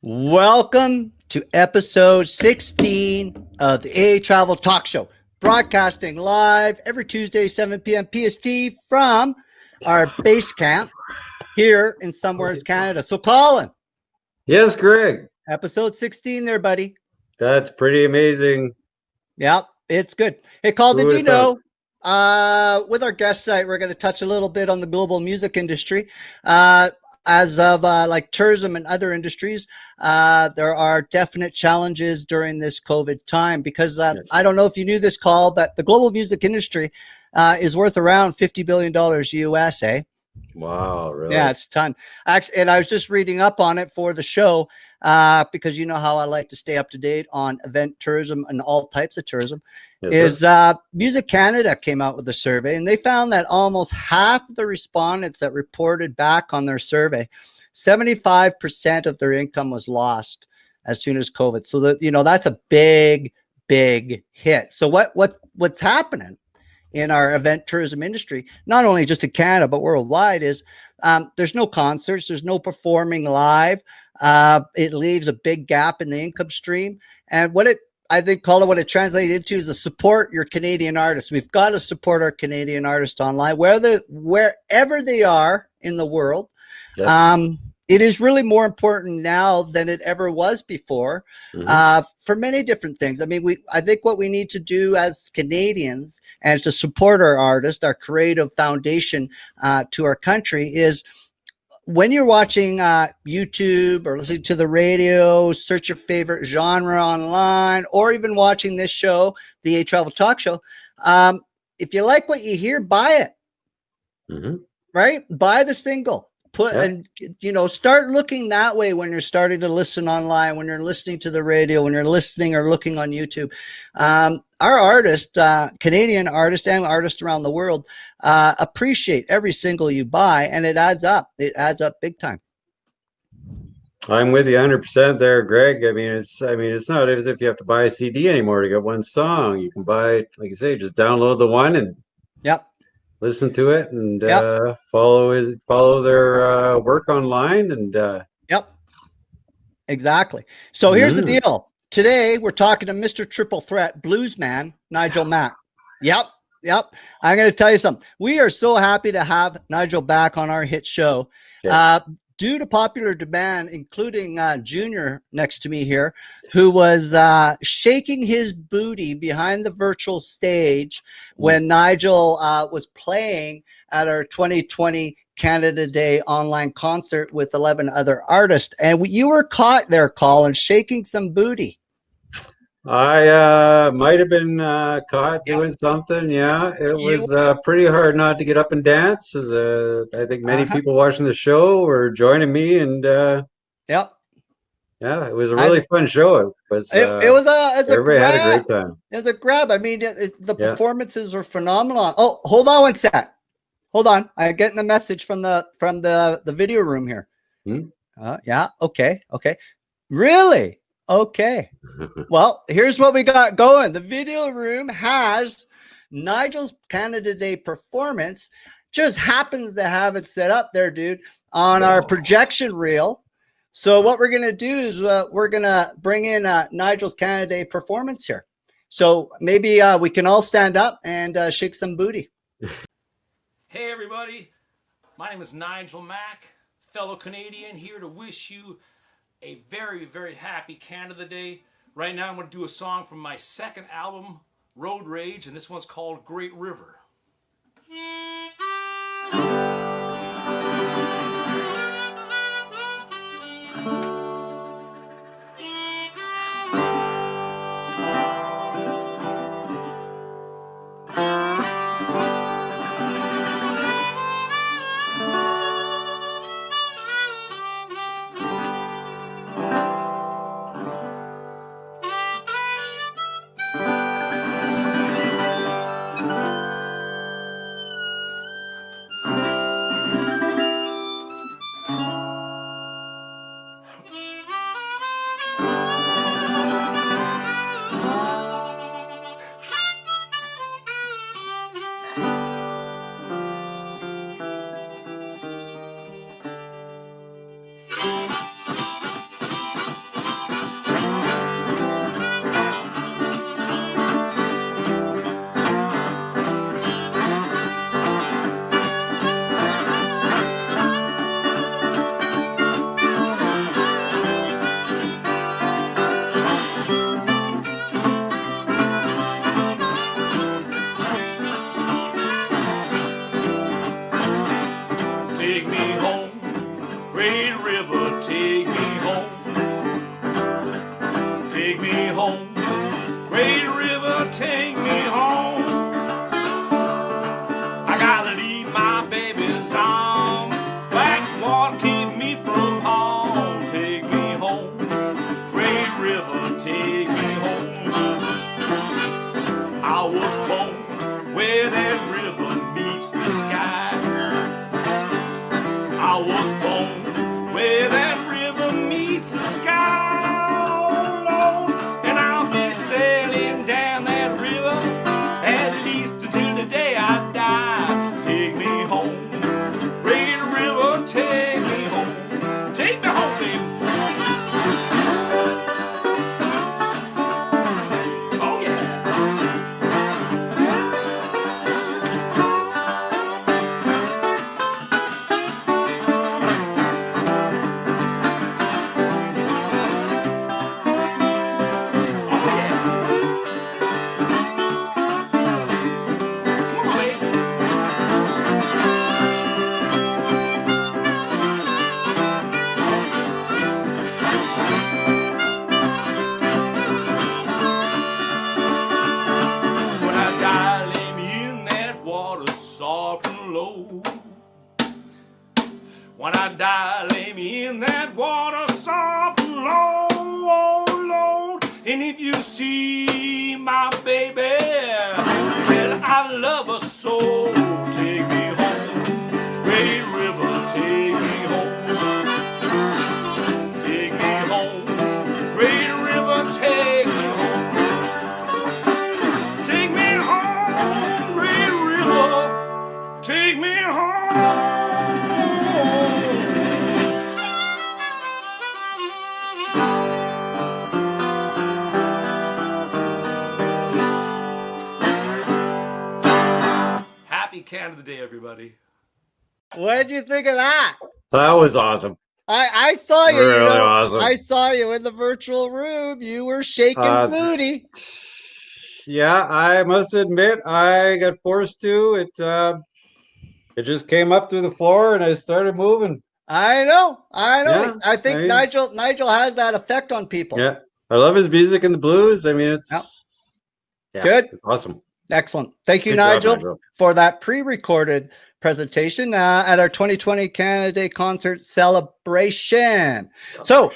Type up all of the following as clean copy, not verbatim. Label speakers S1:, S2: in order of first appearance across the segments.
S1: Welcome to episode 16 of the AA Travel Talk Show, broadcasting live every Tuesday, 7 p.m. PST from our base camp here in Somewheres, Canada. So, Colin.
S2: Yes, Greg.
S1: Episode 16 there, buddy.
S2: That's pretty amazing.
S1: Yep, it's good. Hey, Colin, did you know, with our guest tonight, we're going to touch a little bit on the global music industry. As of like tourism and other industries, there are definite challenges during this COVID time because yes. I don't know if you knew this, Call, but the global music industry is worth around $50 billion US, eh?
S2: Wow, really?
S1: Yeah, it's a ton. Actually, and I was just reading up on it for the show because you know how I like to stay up to date on event tourism and all types of tourism. Yes, Music Canada came out with a survey, and they found that almost half of the respondents that reported back on their survey, 75% of their income was lost as soon as COVID. So that that's a big hit. So what's happening in our event tourism industry, not only just in Canada, but worldwide, is there's no concerts, there's no performing live. It leaves a big gap in the income stream. And I think, Colin, what it translated into is to support your Canadian artists. We've got to support our Canadian artists online, wherever they are in the world. Yes. It is really more important now than it ever was before, for many different things. I mean, I think what we need to do as Canadians and to support our artists, our creative foundation to our country, is when you're watching YouTube or listening to the radio, search your favorite genre online, or even watching this show, the AA Travel Talk Show. If you like what you hear, buy it. Right? Buy the single. And start looking that way when you're starting to listen online, when you're listening to the radio, when you're listening or looking on YouTube. Our artists, Canadian artists and artists around the world, appreciate every single you buy, and it adds up. It adds up big time.
S2: I'm with you 100% there, Greg. I mean, it's not as if you have to buy a CD anymore to get one song. You can buy, like you say, just download the one and listen to it and follow their work online and
S1: exactly. So here's the deal. Today we're talking to Mr. Triple Threat bluesman Nigel Mack. Yep. I'm going to tell you something. We are so happy to have Nigel back on our hit show. Yes. Due to popular demand, including Junior next to me here, who was shaking his booty behind the virtual stage when Nigel was playing at our 2020 Canada Day online concert with 11 other artists. And you were caught there, Colin, shaking some booty.
S2: I might have been caught doing something. Yeah, it was pretty hard not to get up and dance. As I think many people watching the show were joining me, and yeah, it was a really fun show. It was. Everybody had a great time.
S1: It was a grab. I mean, the performances were phenomenal. Oh, hold on one sec. Hold on. I'm getting a message from the video room here. Yeah. Okay. Really? Okay. Well, here's what we got going. The video room has Nigel's Canada Day performance. Just happens to have it set up there, dude, on our projection reel. So what we're going to do is we're going to bring in Nigel's Canada Day performance here. So maybe we can all stand up and shake some booty.
S3: Hey, everybody. My name is Nigel Mack, fellow Canadian, here to wish you a very, very happy Canada Day. Right now, I'm going to do a song from my second album, Road Rage, and this one's called Great River. low. When I die, lay me in that water soft and low, oh Lord. And if you see my baby, well, I love her so. Take me home, Great River, take me home. Take me home, Great River, take me home. Take me home, Great River, take me home. Happy Canada Day, everybody.
S1: What did you think of that?
S2: That was awesome.
S1: I saw you.
S2: Really
S1: you know,
S2: awesome.
S1: I saw you in the virtual room. You were shaking booty.
S2: Yeah, I must admit, I got forced to. It just came up through the floor, and I started moving.
S1: I know.
S2: Yeah,
S1: I think Nigel has that effect on people.
S2: Yeah, I love his music and the blues. I mean, it's
S1: good.
S2: It's awesome.
S1: Excellent. Thank you,
S2: Good job,
S1: Nigel, for that pre-recorded presentation at our 2020 Canada Day concert celebration. So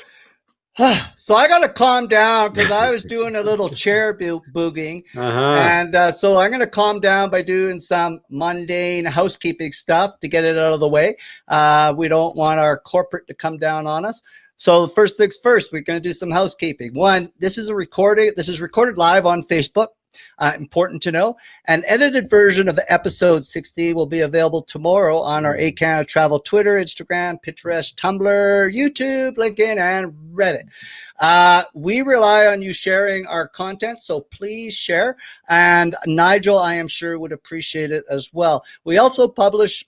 S1: I got to calm down because I was doing a little chair booging. And so I'm going to calm down by doing some mundane housekeeping stuff to get it out of the way. We don't want our corporate to come down on us. So first things first, we're going to do some housekeeping. One, this is a recording. This is recorded live on Facebook. Important to know. An edited version of episode 60 will be available tomorrow on our ehCanada Travel Twitter, Instagram, Pinterest, Tumblr, YouTube, LinkedIn, and Reddit. We rely on you sharing our content, so please share. And Nigel, I am sure, would appreciate it as well. We also publish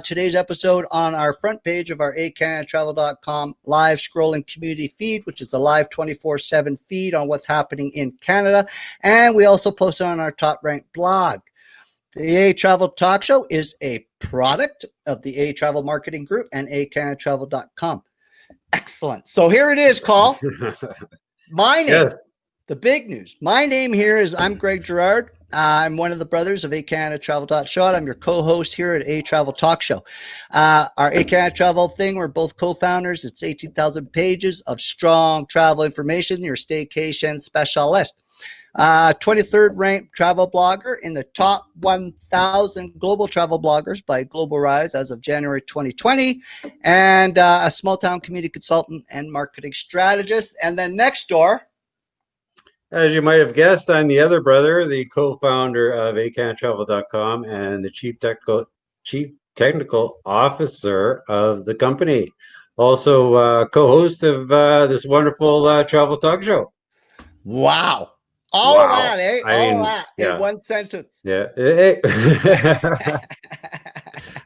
S1: today's episode on our front page of our ehCanadaTravel.com live scrolling community feed, which is a live 24/7 feed on what's happening in Canada. And we also post it on our top ranked blog. The A Travel Talk Show is a product of the A Travel Marketing Group and ehCanadaTravel.com. Excellent. So here it is, Call. My name. Yes. The big news. My name here is I'm Greg Gerard. I'm one of the brothers of ehCanadaTravel.show. I'm your co-host here at A Travel Talk Show. Our ehCanada Travel thing, we're both co-founders. It's 18,000 pages of strong travel information, your staycation specialist. 23rd ranked travel blogger in the top 1,000 global travel bloggers by Global Rise as of January 2020, and a small town community consultant and marketing strategist. And then next door,
S2: as you might have guessed, I'm the other brother, the co-founder of ehCanadaTravel.com and the chief technical officer of the company. Also co-host of this wonderful travel talk show.
S1: Wow. All of that, eh? All of that in one sentence.
S2: Yeah.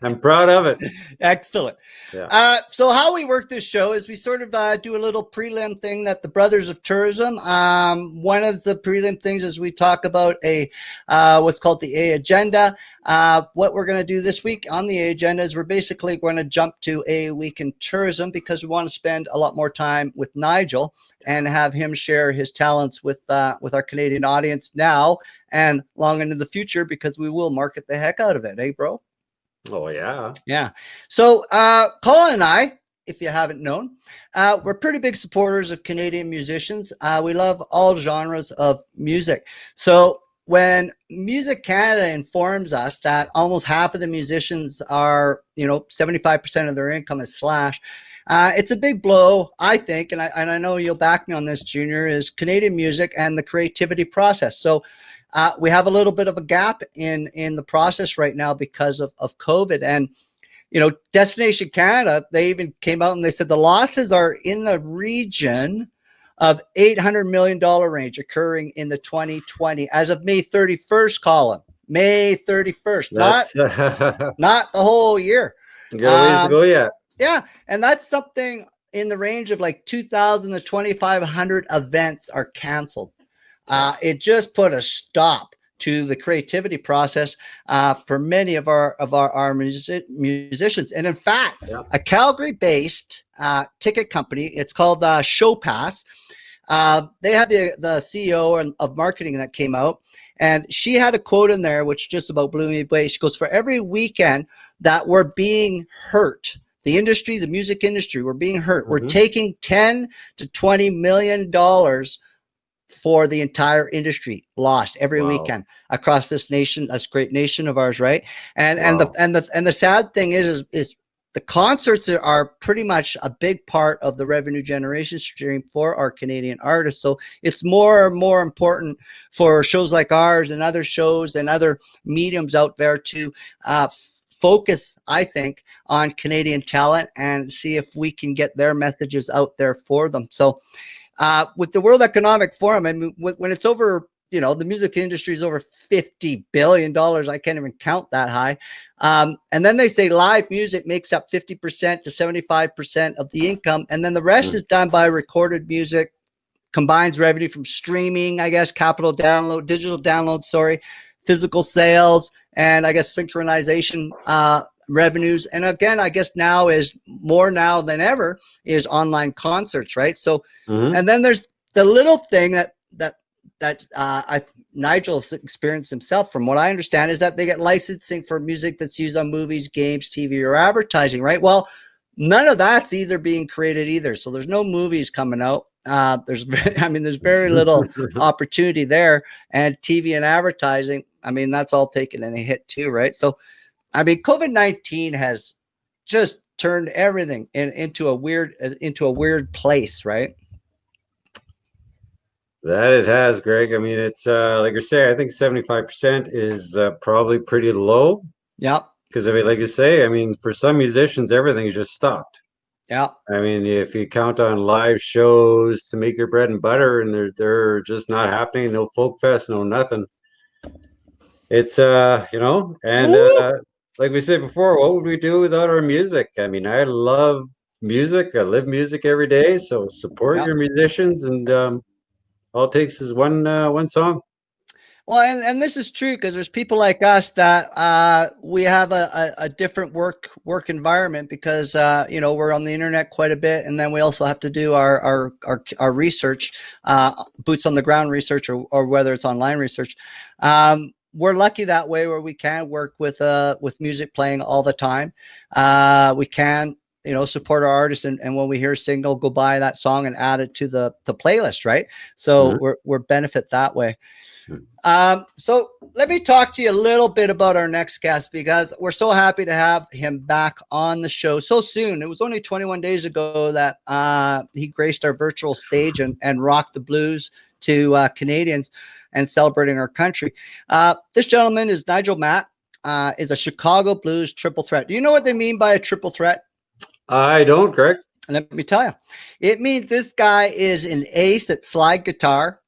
S2: I'm proud of it.
S1: Excellent. Yeah. So how we work this show is we sort of do a little prelim thing that the Brothers of Tourism. One of the prelim things is we talk about a what's called the A agenda. What we're going to do this week on the A agenda is we're basically going to jump to a week in tourism because we want to spend a lot more time with Nigel and have him share his talents with our Canadian audience now and long into the future because we will market the heck out of it, eh, bro?
S2: Oh, yeah.
S1: Yeah. So Colin and I, if you haven't known, we're pretty big supporters of Canadian musicians. We love all genres of music. So when Music Canada informs us that almost half of the musicians are, 75% of their income is slashed, it's a big blow, I think, and I know you'll back me on this, Junior, is Canadian music and the creativity process. So we have a little bit of a gap in the process right now because of COVID. And, Destination Canada, they even came out and they said the losses are in the region of $800 million range occurring in the 2020 as of May 31st, Colin. May 31st, not the whole year.
S2: You got a ways to go yet.
S1: Yeah, and that's something in the range of like 2,000 to 2,500 events are canceled. It just put a stop to the creativity process for many of our musicians. And in fact, a Calgary-based ticket company, it's called Show Pass. they had the CEO of marketing that came out, and she had a quote in there which just about blew me away. She goes, "For every weekend that we're being hurt, the industry, the music industry, we're being hurt. We're taking $10 to $20 million for the entire industry lost every weekend across this nation, this great nation of ours, right?" And the sad thing is the concerts are pretty much a big part of the revenue generation stream for our Canadian artists. So it's more and more important for shows like ours and other shows and other mediums out there to focus, I think, on Canadian talent and see if we can get their messages out there for them. So with the World Economic Forum, I mean, when it's over, you know, the music industry is over $50 billion. I can't even count that high. And then they say live music makes up 50% to 75% of the income. And then the rest is done by recorded music, combines revenue from streaming, I guess, digital download, physical sales, and I guess synchronization revenues. And again, I guess now is more now than ever is online concerts, right? So, and then there's the little thing that Nigel's experienced himself, from what I understand, is that they get licensing for music that's used on movies, games, TV, or advertising, right? Well, none of that's either being created either. So there's no movies coming out. There's very little opportunity there, and TV and advertising, I mean, that's all taken in a hit too, right? So, I mean, COVID-19 has just turned everything into a weird place, right?
S2: That it has, Greg. I mean, it's like you say, I think 75% is probably pretty low.
S1: Yep.
S2: Because I mean, like you say, I mean, for some musicians, everything's just stopped.
S1: Yeah.
S2: I mean, if you count on live shows to make your bread and butter, and they're just not happening, no folk fest, no nothing. It's you know, and like we said before, what would we do without our music? I mean, I love music. I live music every day. So support your musicians, and all it takes is one song.
S1: Well, and this is true because there's people like us that we have a different work environment because you know, we're on the internet quite a bit, and then we also have to do our research, boots on the ground research, or whether it's online research. We're lucky that way, where we can work with music playing all the time. We can, you know, support our artists, and when we hear a single, go buy that song and add it to the playlist, right? So we're benefit that way. So let me talk to you a little bit about our next guest, because we're so happy to have him back on the show so soon. It was only 21 days ago that he graced our virtual stage and rocked the blues to Canadians and celebrating our country. This gentleman is Nigel Mack, is a Chicago blues triple threat. Do you know what they mean by a triple threat?
S2: I don't, Greg.
S1: Let me tell you. It means this guy is an ace at slide guitar,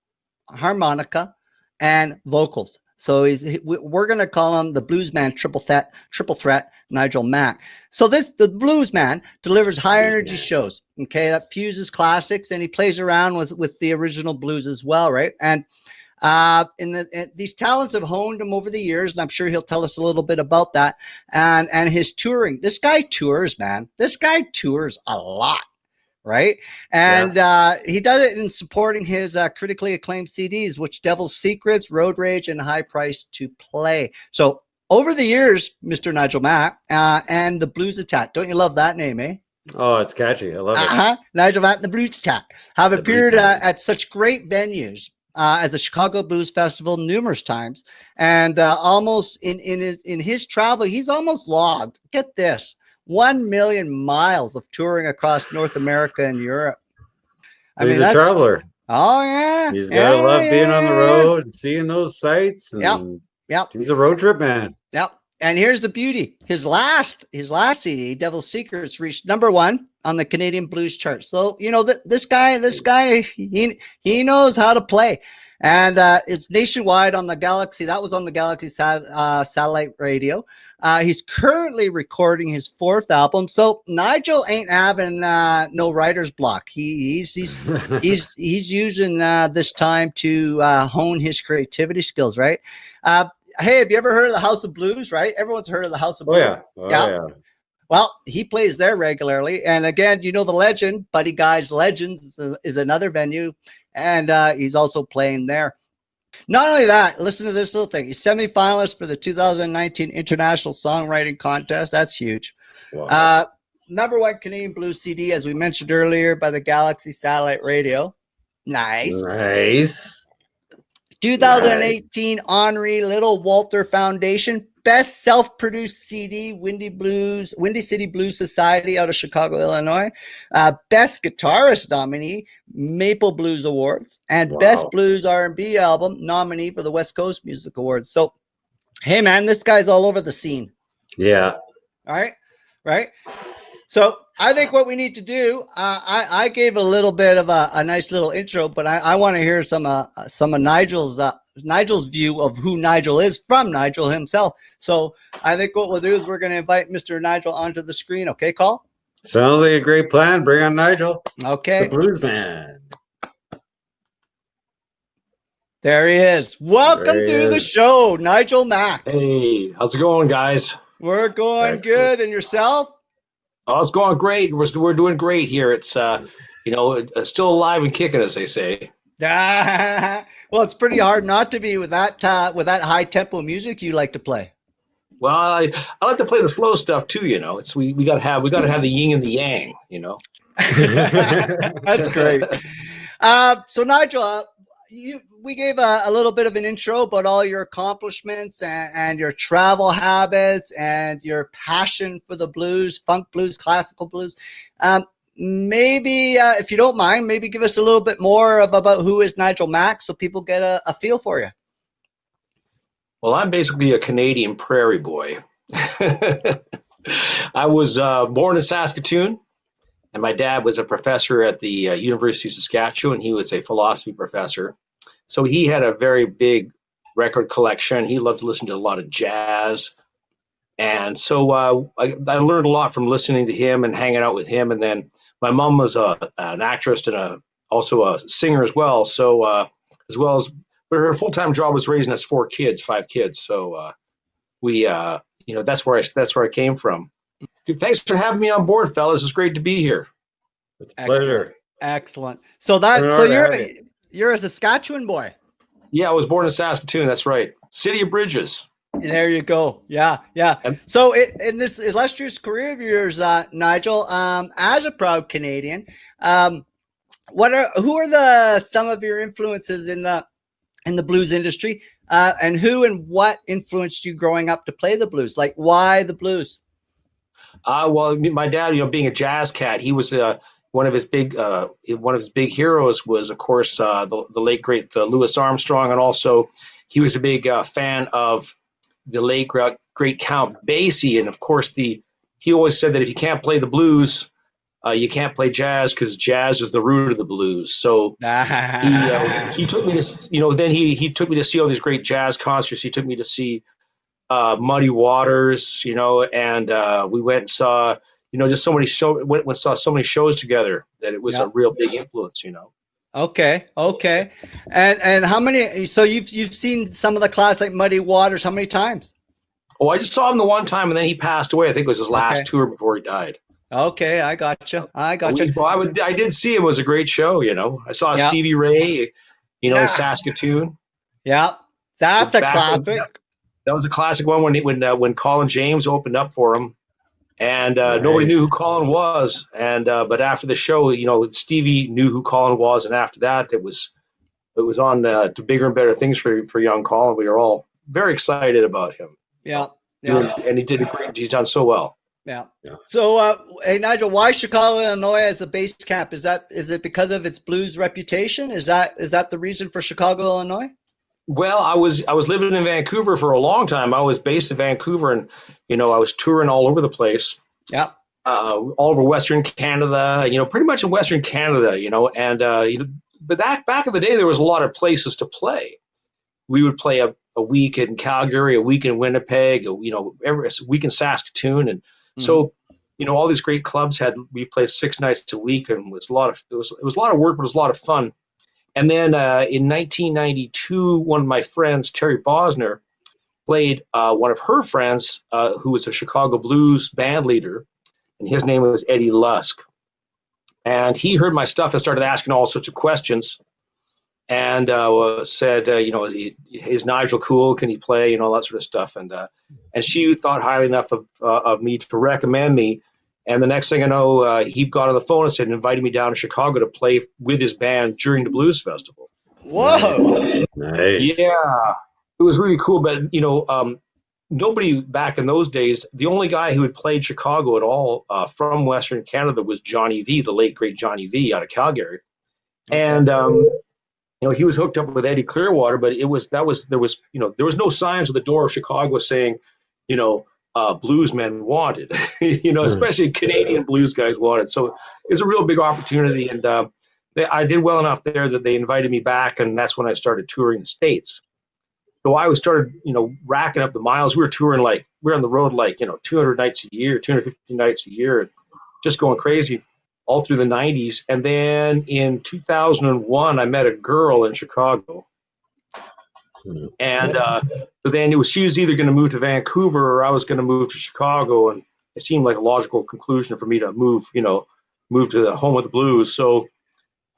S1: harmonica, and vocals. So we're going to call him the blues man triple threat, Nigel Mack. So the blues man delivers high energy shows, okay, that fuses classics, and he plays around with the original blues as well, right? And these talents have honed him over the years, and I'm sure he'll tell us a little bit about that. And his touring. This guy tours, man. This guy tours a lot. Right. And he does it in supporting his critically acclaimed CDs, which Devil's Secrets, Road Rage, and High Price to Play. So over the years, Mr. Nigel Mack and the Blues Attack. Don't you love that name, eh?
S2: Oh, it's catchy. I love it.
S1: Nigel Mack and the Blues Attack have appeared at such great venues as the Chicago Blues Festival numerous times. And almost in his travel, he's almost logged. Get this. 1 million miles of touring across North America and Europe.
S2: He's a traveler.
S1: Oh yeah.
S2: He's got to love being on the road and seeing those sights. And
S1: Yep.
S2: He's a road trip man.
S1: Yep. And here's the beauty. His last CD, Devil's Secrets, reached #1 on the Canadian blues chart. So, you know, this guy, he knows how to play. And it's nationwide on the Galaxy. That was on the Galaxy satellite radio. He's currently recording his 4th album. So Nigel ain't having no writer's block. He's using this time to hone his creativity skills, right? Hey, have you ever heard of the House of Blues, right? Everyone's heard of the House of Blues.
S2: Oh, yeah.
S1: Well, he plays there regularly. And again, you know the legend, Buddy Guy's Legends is another venue. and he's also playing there. Not only that, listen to this little thing. He's semi-finalist for the 2019 International Songwriting Contest. That's huge.
S2: Wow.
S1: #1 Canadian blues CD, as we mentioned earlier, by the Galaxy Satellite Radio. Nice. 2018 Henri Little Walter Foundation Best Self-Produced CD, Windy City Blues Society out of Chicago, Illinois. Best Guitarist nominee, Maple Blues Awards, and Best Blues R&B Album nominee for the West Coast Music Awards. So, hey man, this guy's all over the scene.
S2: Yeah.
S1: All right. So I think what we need to do, I gave a little bit of a nice little intro, but I want to hear some of Nigel's view of who Nigel is from Nigel himself. So I think what we'll do is we're going to invite Mr. Nigel onto the screen. Okay, Call?
S2: Sounds like a great plan. Bring on Nigel.
S1: Okay.
S2: The blues man.
S1: There he is. Welcome to the show, Nigel Mack.
S4: Hey, how's it going, guys?
S1: We're going good. And yourself?
S4: Oh, it's going great. We're doing great here. It's still alive and kicking, as they say.
S1: Well, it's pretty hard not to be with that high tempo music you like to play.
S4: Well, I like to play the slow stuff too. It's we gotta have the yin and the yang.
S1: That's great. So Nigel, we gave a little bit of an intro about all your accomplishments and your travel habits and your passion for the blues, funk blues, classical blues. Maybe, if you don't mind, maybe give us a little bit more about who is Nigel Mack so people get a feel for you.
S4: Well, I'm basically a Canadian prairie boy. I was born in Saskatoon, and my dad was a professor at the University of Saskatchewan. He was a philosophy professor. So he had a very big record collection. He loved to listen to a lot of jazz. And so I learned a lot from listening to him and hanging out with him. And then my mom was an actress and also a singer as well. So but her full-time job was raising us 5 kids. So that's where I came from. Thanks for having me on board, fellas. It's great to be here.
S2: It's a pleasure.
S1: Excellent. So you're a Saskatchewan boy. Yeah,
S4: I was born in Saskatoon. That's right. City of Bridges.
S1: There you go. Yeah. So in this illustrious career of yours, Nigel, as a proud Canadian, who are some of your influences in the blues industry, and who and what influenced you growing up to play the blues? Like, why the blues?
S4: Well, my dad, being a jazz cat, he was one of his big heroes was, of course, the late great Louis Armstrong, and also he was a big fan of the late great Count Basie, and of course he always said that if you can't play the blues, you can't play jazz, because jazz is the root of the blues. So he took me to then he took me to see all these great jazz concerts. He took me to see Muddy Waters, and we went and saw just so many saw so many shows together that it was a real big influence.
S1: Okay. And how many? So you've seen some of the class like Muddy Waters. How many times?
S4: Oh, I just saw him the one time, and then he passed away. I think it was his last tour before he died.
S1: Okay, I gotcha.
S4: Well, I did see him. It was a great show. I saw Stevie Ray, in Saskatoon.
S1: Yeah, that's a classic.
S4: That was a classic one when Colin James opened up for him, and nobody knew who Colin was. And but after the show, Stevie knew who Colin was, and after that, it was on to bigger and better things for young Colin. We were all very excited about him.
S1: Yeah.
S4: And he did he's done so well.
S1: Yeah. So, hey Nigel, why Chicago, Illinois as the base camp? Is it because of its blues reputation? Is that the reason for Chicago, Illinois?
S4: Well, I was living in Vancouver for a long time. I was based in Vancouver, and I was touring all over the place.
S1: Yeah.
S4: All over Western Canada. Pretty much in Western Canada. And but back in the day, there was a lot of places to play. We would play a week in Calgary, a week in Winnipeg, a week in Saskatoon, and so all these great clubs we played 6 nights a week, and it was a lot of work, but it was a lot of fun. And then in 1992, one of my friends, Terry Bosner, played one of her friends, who was a Chicago blues band leader, and his name was Eddie Lusk. And he heard my stuff and started asking all sorts of questions. and said, is Nigel cool? Can he play? All that sort of stuff. And she thought highly enough of me to recommend me. And the next thing I know, he got on the phone and said, invited me down to Chicago to play with his band during the Blues Festival.
S1: Whoa!
S2: Nice.
S4: Yeah, it was really cool. But nobody back in those days, the only guy who had played Chicago at all from Western Canada was Johnny V, the late great Johnny V out of Calgary. Okay. And he was hooked up with Eddie Clearwater, but there was no signs at the door of Chicago saying, bluesmen wanted, especially Canadian blues guys wanted. So it was a real big opportunity, and I did well enough there that they invited me back, and that's when I started touring the States. So I started, racking up the miles. We were touring we were on the road 200 nights a year, 250 nights a year, just going crazy all through the 90s. And then in 2001, I met a girl in Chicago. And so then she was either going to move to Vancouver or I was going to move to Chicago. And it seemed like a logical conclusion for me to move to the home of the blues. So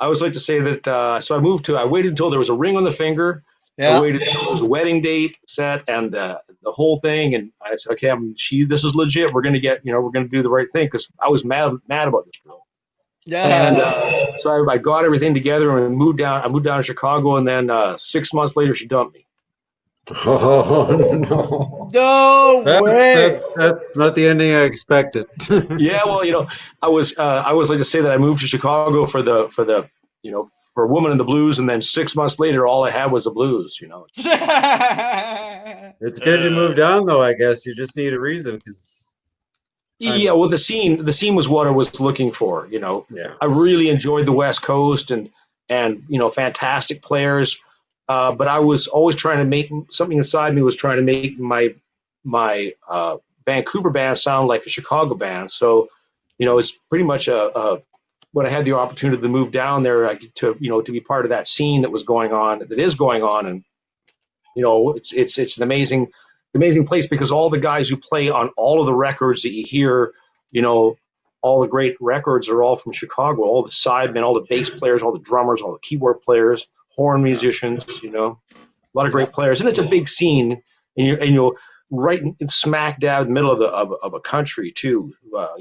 S4: I always like to say that, I waited until there was a ring on the finger. Yeah. I waited until there was a wedding date set and the whole thing. And I said, okay, this is legit. We're going to we're going to do the right thing. Cause I was mad about this girl. Yeah. And so I got everything together and moved down. I moved down to Chicago, and then 6 months later, she dumped me.
S2: Oh no!
S1: No way!
S2: That's not the ending I expected.
S4: Yeah, well, I always like to say that I moved to Chicago for a woman in the blues, and then 6 months later, all I had was the blues.
S2: It's good you moved on, though. I guess you just need a reason because.
S4: Yeah, well, the scene was what I was looking for. Yeah. I really enjoyed the West Coast and fantastic players, but I was always trying to make something inside me was trying to make my Vancouver band sound like a Chicago band. So, it's pretty much when I had the opportunity to move down there to be part of that scene that is going on, and it's an amazing place because all the guys who play on all of the records that you hear, all the great records are all from Chicago. All the sidemen, all the bass players, all the drummers, all the keyboard players, horn musicians, a lot of great players. And it's a big scene, and you're right in smack dab in the middle of a country too, a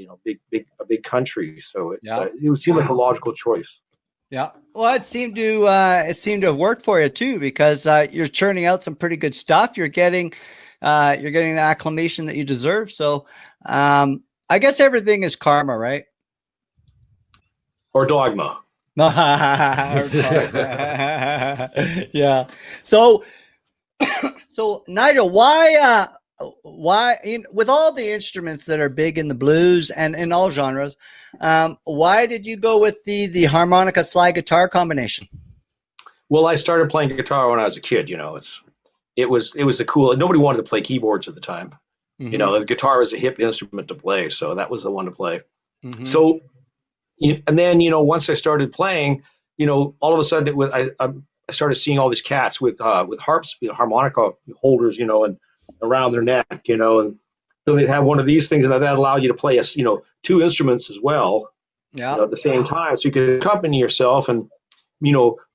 S4: big country. So it would seem like a logical choice.
S1: Yeah. Well, it seemed to have worked for you too, because you're churning out some pretty good stuff. You're getting the acclamation that you deserve. So I guess everything is karma, right?
S4: Or dogma.
S1: Yeah. So Nigel, why with all the instruments that are big in the blues and in all genres, why did you go with the harmonica slide guitar combination?
S4: Well, I started playing guitar when I was a kid. It was a cool. Nobody wanted to play keyboards at the time. Mm-hmm. The guitar was a hip instrument to play, so that was the one to play. Mm-hmm. So, and then once I started playing, all of a sudden I started seeing all these cats with harps, harmonica holders, and around their neck, and so they'd have one of these things, and that allowed you to play two instruments as well, at the same time, so you could accompany yourself. And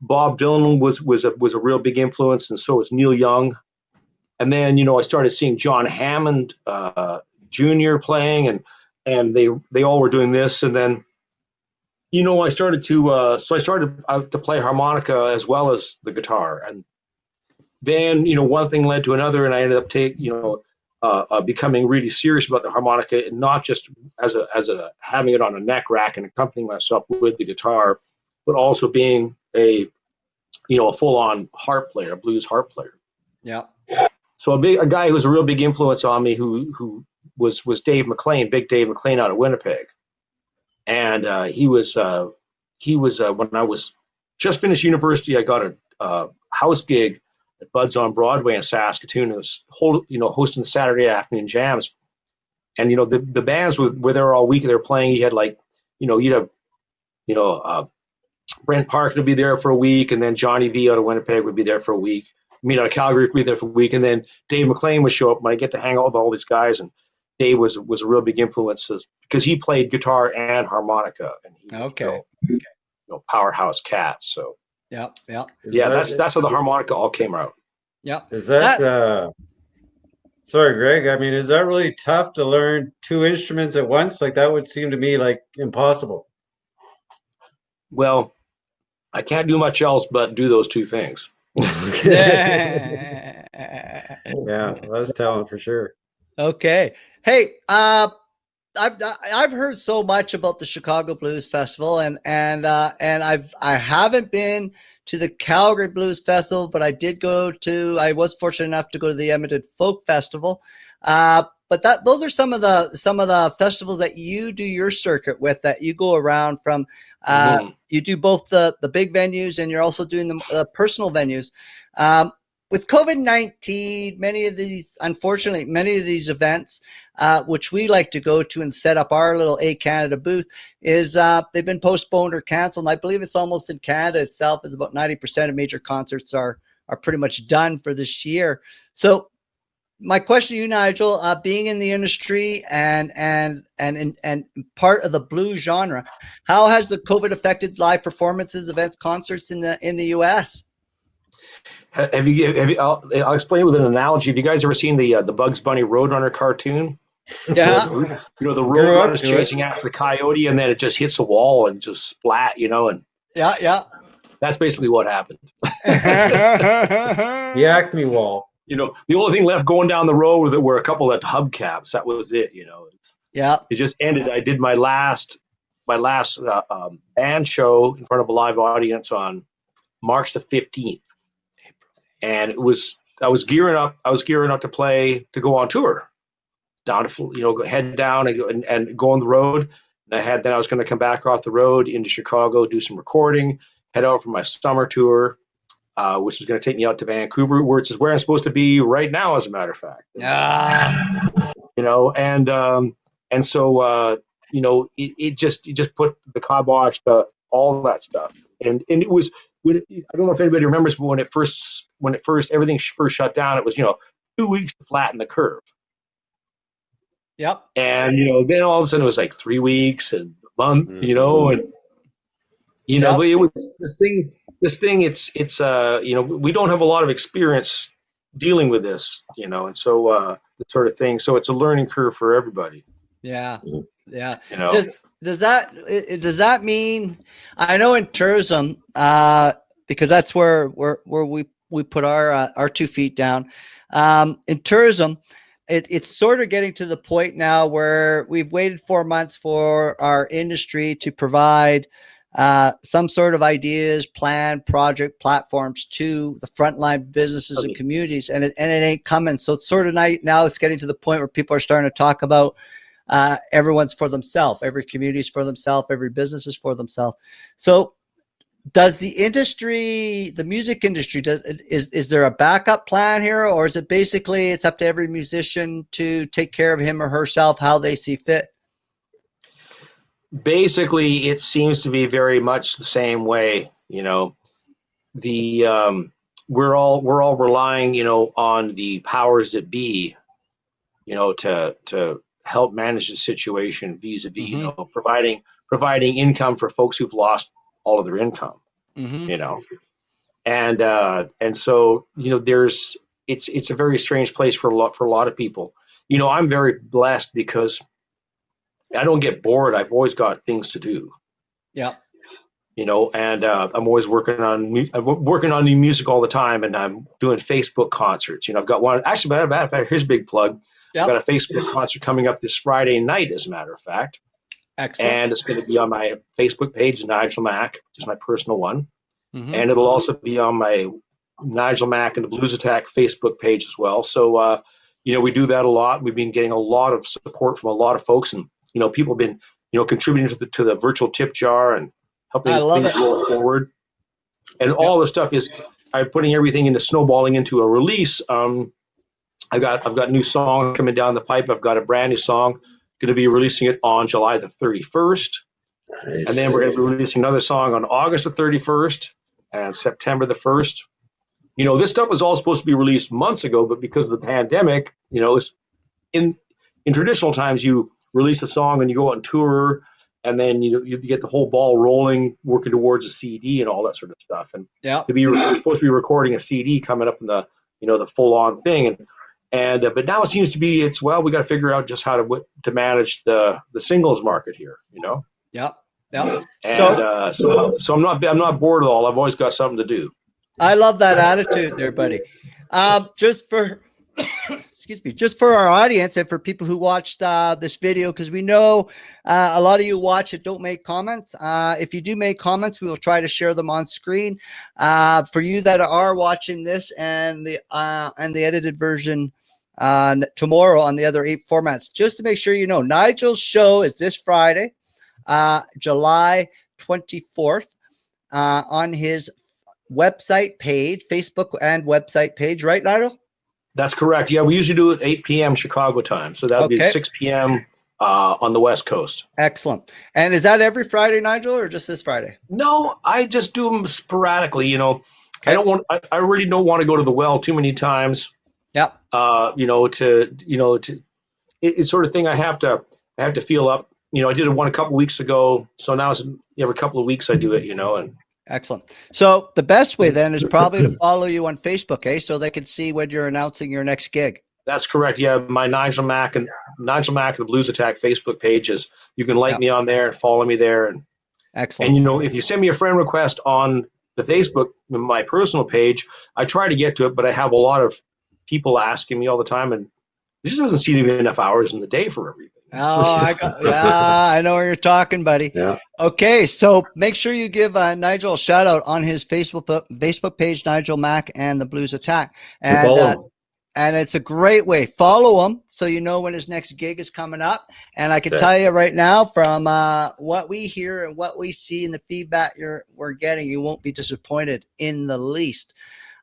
S4: Bob Dylan was a real big influence, and so was Neil Young. And then I started seeing John Hammond Jr. playing, and they all were doing this, and then I started to play harmonica as well as the guitar, and then one thing led to another, and I ended up becoming really serious about the harmonica, and not just as a having it on a neck rack and accompanying myself with the guitar, but also being a full-on harp player, a blues harp player.
S1: Yeah.
S4: So a guy who was a real big influence on me, who was Dave McLean, Big Dave McLean out of Winnipeg, and he was when I was just finished university, I got a house gig at Bud's on Broadway in Saskatoon. It was hosting the Saturday afternoon jams, and the bands were there all week. They were playing. You had you'd have Brent Park would be there for a week, and then Johnny V out of Winnipeg would be there for a week. Me out of Calgary would be there for a week, and then Dave McLean would show up. And I get to hang out with all these guys, and Dave was a real big influence because he played guitar and harmonica, and he was powerhouse cat. So
S1: Yep. Yep.
S4: Yeah, that's where the harmonica all came out.
S1: Yep.
S2: Is that sorry, Greg? I mean, is that really tough to learn two instruments at once? Like that would seem to me like impossible.
S4: Well, I can't do much else but do those two things.
S2: Yeah, that's talent for sure.
S1: Okay. Hey, I've heard so much about the Chicago Blues Festival, and I haven't been to the Calgary Blues Festival, but I was fortunate enough to go to the Edmonton Folk Festival. But those are some of the festivals that you do your circuit with, that you go around from. You do both the big venues, and you're also doing the personal venues. With COVID-19, unfortunately, many of these events, which we like to go to and set up our little ehCanada booth, they've been postponed or canceled. And I believe it's almost in Canada itself, is about 90% of major concerts are pretty much done for this year. So my question to you, Nigel, being in the industry and part of the blues genre, how has the COVID affected live performances, events, concerts in the US?
S4: Have you I'll explain it with an analogy. Have you guys ever seen the Bugs Bunny Roadrunner cartoon?
S1: Yeah.
S4: The Roadrunner's chasing after the coyote, and then it just hits a wall and just splat, and
S1: yeah.
S4: That's basically what happened.
S2: The Acme Wall.
S4: The only thing left going down the road were a couple of hubcaps. That was it.
S1: Yeah.
S4: It just ended. I did my last band show in front of a live audience on March the 15th. And I was gearing up to go on tour, down to head down and go on the road. And then I was going to come back off the road into Chicago, do some recording, head out for my summer tour, which is going to take me out to Vancouver, which is where I'm supposed to be right now, as a matter of fact. And so it just put the kibosh to all that stuff, and it was. I don't know if anybody remembers, but when everything first shut down, it was 2 weeks to flatten the curve.
S1: Yep.
S4: And then all of a sudden it was like 3 weeks and a month, and
S1: Yep.
S4: but it was this thing. It's we don't have a lot of experience dealing with this, and so the sort of thing. So it's a learning curve for everybody.
S1: Yeah. Does that mean, I know in tourism, because that's where we put our 2 feet down. In tourism, it's sort of getting to the point now where we've waited 4 months for our industry to provide some sort of ideas, plan, project, platforms to the frontline businesses and communities, and it ain't coming. So it's sort of now it's getting to the point where people are starting to talk about everyone's for themselves, every community is for themselves, every business is for themselves. So does the music industry, is there a backup plan here, or is it basically it's up to every musician to take care of him or herself how they see fit?
S4: Basically, it seems to be very much the same way. We're all relying, on the powers that be, to help manage the situation vis-a-vis, providing income for folks who've lost all of their income, and so it's a very strange place for a lot of people. I'm very blessed because I don't get bored. I've always got things to do.
S1: Yeah.
S4: And I'm always working on new music all the time, and I'm doing Facebook concerts. I've got one. Actually, matter of fact, here's a big plug. Yep. I've got a Facebook concert coming up this Friday night, as a matter of fact.
S1: Excellent.
S4: And it's going to be on my Facebook page, Nigel Mack, which is my personal one. And it'll also be on my Nigel Mack and the Blues Attack Facebook page as well. So, we do that a lot. We've been getting a lot of support from a lot of folks, and people have been, contributing to the virtual tip jar and helping things roll forward. And all the stuff is, I'm putting everything snowballing into a release. I've got new songs coming down the pipe. I've got a brand new song, going to be releasing it on July the 31st. Nice. And then we're going to be releasing another song on August the 31st and September the 1st. This stuff was all supposed to be released months ago, but because of the pandemic, it's in traditional times, you release a song and you go on tour and then you get the whole ball rolling, working towards a CD and all that sort of stuff. And we're supposed to be recording a CD coming up in the the full on thing, and but now it seems to be we got to figure out just how to manage the singles market here.
S1: Yep.
S4: And so I'm not bored at all. I've always got something to do.
S1: I love that attitude there, buddy. Just for excuse me, just for our audience and for people who watched this video, because we know a lot of you watch it, don't make comments. If you do make comments, we will try to share them on screen. For you that are watching this and the edited version tomorrow on the other 8 formats, just to make sure you know, Nigel's show is this Friday, July 24th, on his website page, Facebook and website page, right, Nigel?
S4: That's correct. Yeah, we usually do it 8 p.m. Chicago time, so that would be 6 p.m. On the West Coast.
S1: Excellent. And is that every Friday, Nigel, or just this Friday?
S4: No, I just do them sporadically. Okay. I really don't want to go to the well too many times.
S1: Yeah.
S4: It's sort of thing I have to feel up. I did one a couple weeks ago, so now it's every couple of weeks I do it. And.
S1: Excellent. So the best way then is probably to follow you on Facebook, so they can see when you're announcing your next gig.
S4: That's correct. Yeah, my Nigel Mack the Blues Attack Facebook pages. You can like me on there and follow me there. And
S1: excellent.
S4: And if you send me a friend request on the Facebook, my personal page, I try to get to it, but I have a lot of people asking me all the time, and there just doesn't seem to be enough hours in the day for everything.
S1: Oh, I know where you're talking, buddy.
S2: Yeah.
S1: Okay, so make sure you give Nigel a shout out on his Facebook page, Nigel Mack and the Blues Attack, and it's a great way. Follow him so you know when his next gig is coming up. And I can tell you right now, from what we hear and what we see and the feedback we're getting, you won't be disappointed in the least.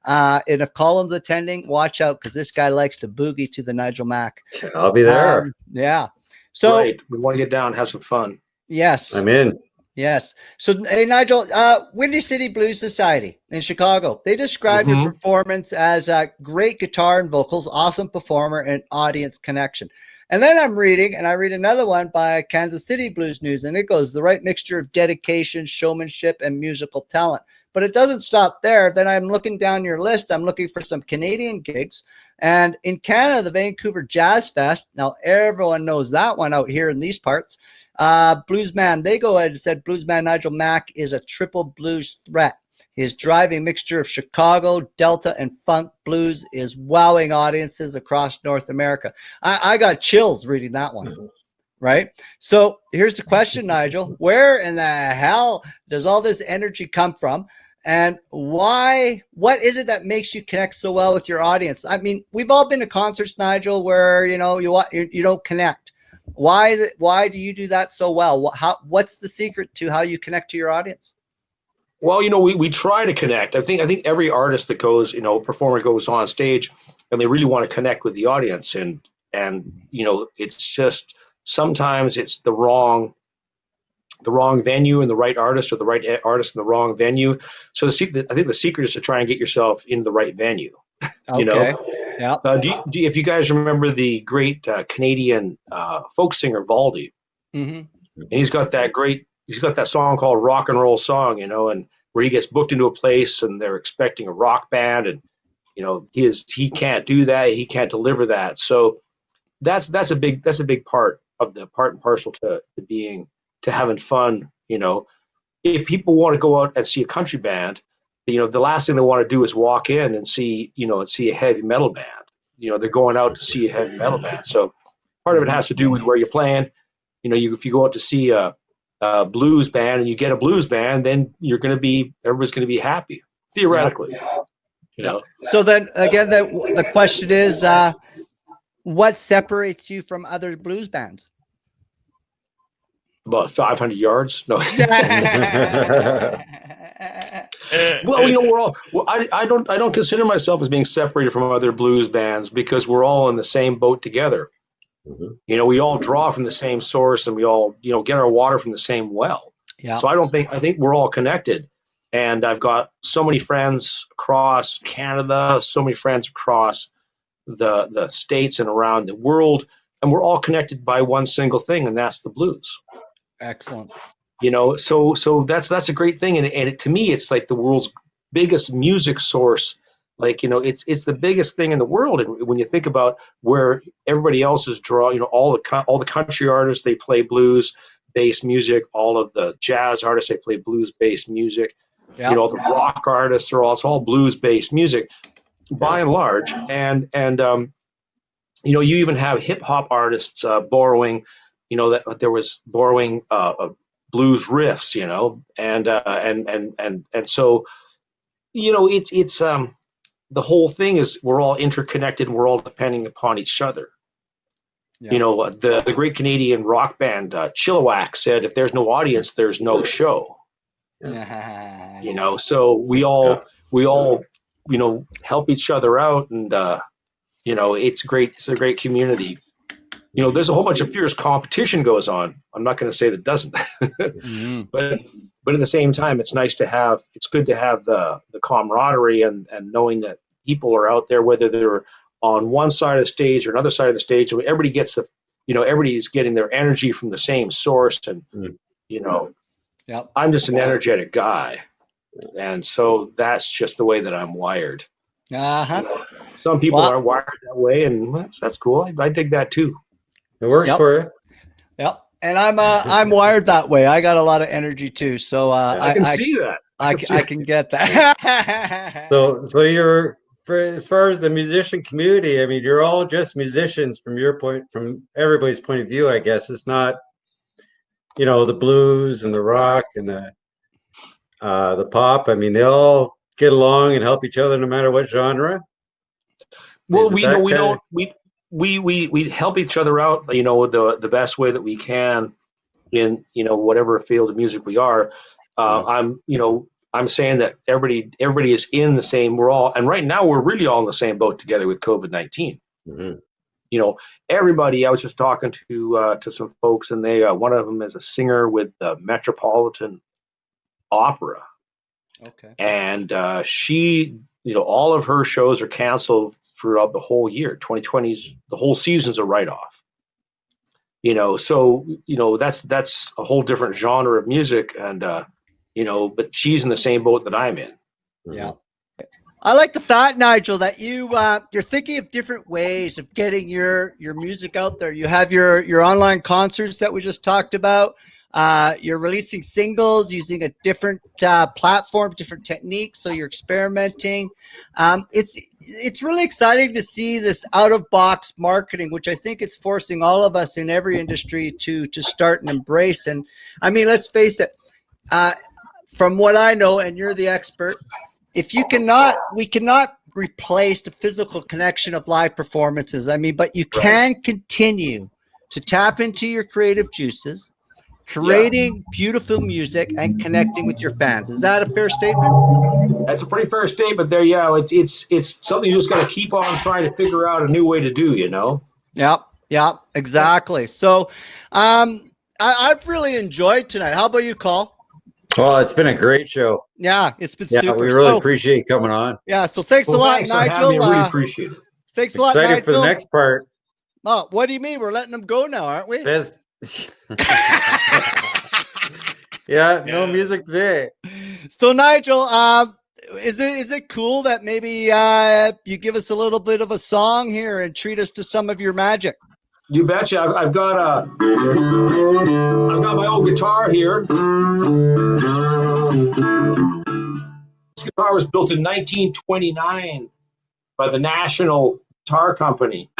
S1: And if Colin's attending, watch out, because this guy likes to boogie to the Nigel Mack.
S2: I'll be there.
S1: Yeah. So
S4: right. We want to get down and have some fun.
S1: Yes.
S2: I'm in.
S1: Yes. So, hey, Nigel, Windy City Blues Society in Chicago, they describe your performance as great guitar and vocals, awesome performer, and audience connection. And then I read another one by Kansas City Blues News, and it goes, the right mixture of dedication, showmanship, and musical talent. But it doesn't stop there. Then I'm looking down your list. I'm looking for some Canadian gigs. And in Canada, the Vancouver Jazz Fest. Now, everyone knows that one out here in these parts. Bluesman, they go ahead and said Bluesman Nigel Mack is a triple blues threat. His driving mixture of Chicago, Delta, and funk blues is wowing audiences across North America. I got chills reading that one. Right? So here's the question, Nigel. Where in the hell does all this energy come from? And why? What is it that makes you connect so well with your audience? I mean, we've all been to concerts, Nigel, where you don't connect. Why is it? Why do you do that so well? What's the secret to how you connect to your audience?
S4: Well, we try to connect. I think every artist that goes, performer goes on stage, and they really want to connect with the audience, and it's just sometimes it's the wrong venue and the right artist, or the right artist in the wrong venue. So I think the secret is to try and get yourself in the right venue.
S1: Okay. Yeah.
S4: If you guys remember the great Canadian folk singer Valdy, and he's got that song called Rock and Roll Song, and where he gets booked into a place and they're expecting a rock band, and he can't do that, he can't deliver that. So that's a big part of the part and parcel to having fun. If people want to go out and see a country band, the last thing they want to do is walk in and see a heavy metal band. They're going out to see a heavy metal band. So part of it has to do with where you're playing. If you go out to see a blues band and you get a blues band, then everybody's going to be happy, theoretically.
S1: So then again, the question is, what separates you from other blues bands?
S4: About 500 yards. No. Well, I don't consider myself as being separated from other blues bands, because we're all in the same boat together. We all draw from the same source, and we all, get our water from the same well. Yeah. So I think we're all connected. And I've got so many friends across Canada, so many friends across the states and around the world, and we're all connected by one single thing, and that's the blues.
S1: Excellent.
S4: So that's a great thing, and to me, it's like the world's biggest music source. Like, it's the biggest thing in the world. And when you think about where everybody else is all the country artists, they play blues based music. All of the jazz artists, they play blues based music.
S1: Yep.
S4: The rock artists it's all blues based music by and large. And you even have hip hop artists borrowing, that there was borrowing blues riffs, and so it's the whole thing is we're all interconnected and we're all depending upon each other. Yeah. The great Canadian rock band Chilliwack said, if there's no audience, there's no show. So we all help each other out, and it's great. It's a great community. There's a whole bunch of fierce competition goes on. I'm not going to say that doesn't, but at the same time, it's good to have the camaraderie and knowing that people are out there, whether they're on one side of the stage or another side of the stage. Everybody gets everybody's getting their energy from the same source. And,
S1: yep.
S4: I'm just an energetic guy. And so that's just the way that I'm wired.
S1: Uh-huh.
S4: Some people are wired that way, and that's cool. I dig that too.
S2: It works for you.
S1: Yep. And I'm wired that way. I got a lot of energy too. So
S4: I can see that.
S1: I can get that.
S2: So you're, as far as the musician community, I mean, you're all just musicians from everybody's point of view, I guess. It's not, the blues and the rock and the pop. I mean, they all get along and help each other no matter what genre.
S4: Well, we help each other out, the best way that we can in, whatever field of music we are. I'm saying that everybody is in the same. And right now we're really all in the same boat together with COVID-19. Mm-hmm. Everybody. I was just talking to some folks, and they one of them is a singer with the Metropolitan Opera.
S1: Okay.
S4: And she, all of her shows are canceled throughout the whole year. 2020's the whole season's a write-off. So that's a whole different genre of music, and but she's in the same boat that I'm in.
S1: Yeah. I like the thought, Nigel, that you're thinking of different ways of getting your music out there. You have your online concerts that we just talked about. You're releasing singles using a different platform, different techniques. So you're experimenting. It's really exciting to see this out of box marketing, which I think it's forcing all of us in every industry to start and embrace. And I mean, let's face it. From what I know, and you're the expert, we cannot replace the physical connection of live performances. I mean, but you can continue to tap into your creative juices, creating beautiful music and connecting with your fans. Is that a fair statement?
S4: That's a pretty fair statement there. Yeah, it's something you just got to keep on trying to figure out a new way to do,
S1: Yep, exactly. So I've really enjoyed tonight. How about you, Col?
S2: Well, it's been a great show.
S1: Yeah, it's been super.
S2: We really appreciate you coming on.
S1: Yeah, so thanks a lot, Nigel.
S4: I really appreciate it.
S1: Thanks a lot, Nigel.
S2: Excited for the next part.
S1: Oh, what do you mean? We're letting them go now, aren't we?
S2: Yeah, no music today.
S1: So, Nigel, is it cool that maybe you give us a little bit of a song here and treat us to some of your magic?
S4: You betcha. I've got my old guitar here. This guitar was built in 1929 by the National Guitar Company.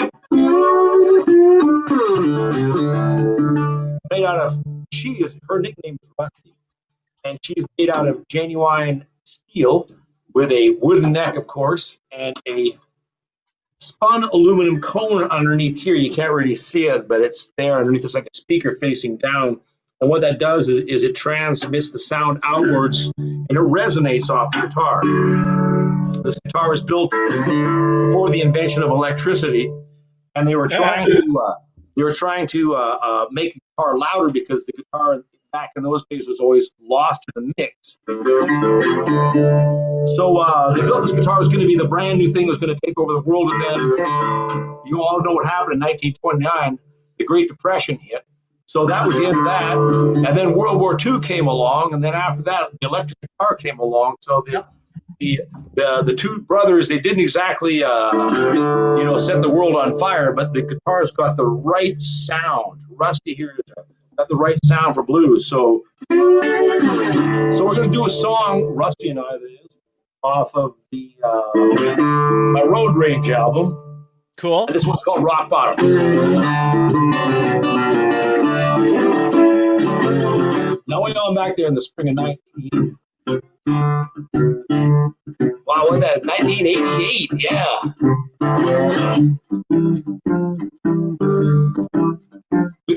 S4: Made out of, her nickname is Rusty, and she's made out of genuine steel with a wooden neck, of course, and a spun aluminum cone underneath here. You can't really see it, but it's there underneath. It's like a speaker facing down. And what that does is it transmits the sound outwards, and it resonates off the guitar. This guitar was built before the invention of electricity, and they were trying to make the guitar louder because the guitar back in those days was always lost in the mix. So they built this guitar was going to be the brand new thing that was going to take over the world, and then you all know what happened in 1929. The Great Depression hit. So that was the end of that. And then World War II came along, and then after that, the electric guitar came along. So the two brothers, they didn't exactly set the world on fire, but the guitars got the right sound. Rusty here got the right sound for blues. So we're going to do a song, Rusty and I, that is, off of the my Road Rage album.
S1: Cool.
S4: And this one's called Rock Bottom. Now way on back there in the spring of 19. Wow, what that? 1988, yeah.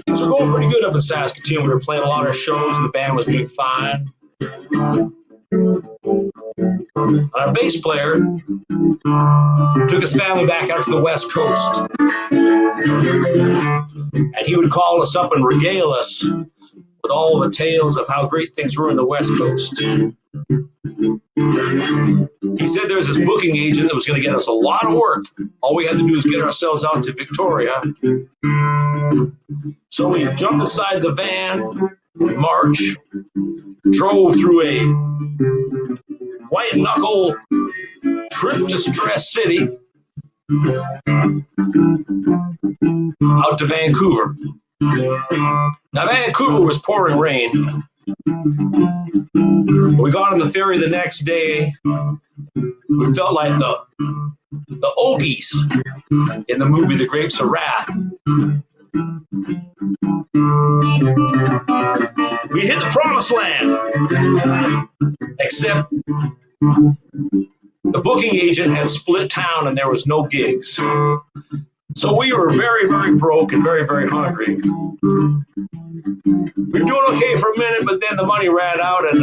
S4: Things were going pretty good up in Saskatoon. We were playing a lot of shows, and the band was doing fine. And our bass player took his family back out to the West Coast. And he would call us up and regale us with all the tales of how great things were in the West Coast. He said there was this booking agent that was going to get us a lot of work. All we had to do was get ourselves out to Victoria. So we jumped inside the van in March, drove through a white-knuckle trip to Stress City out to Vancouver. Now, Vancouver was pouring rain. We got on the ferry the next day. We felt like the Ogies in the movie The Grapes of Wrath. We hit the promised land, except the booking agent had split town and there was no gigs. So we were very, very broke and very, very hungry. We were doing okay for a minute, but then the money ran out and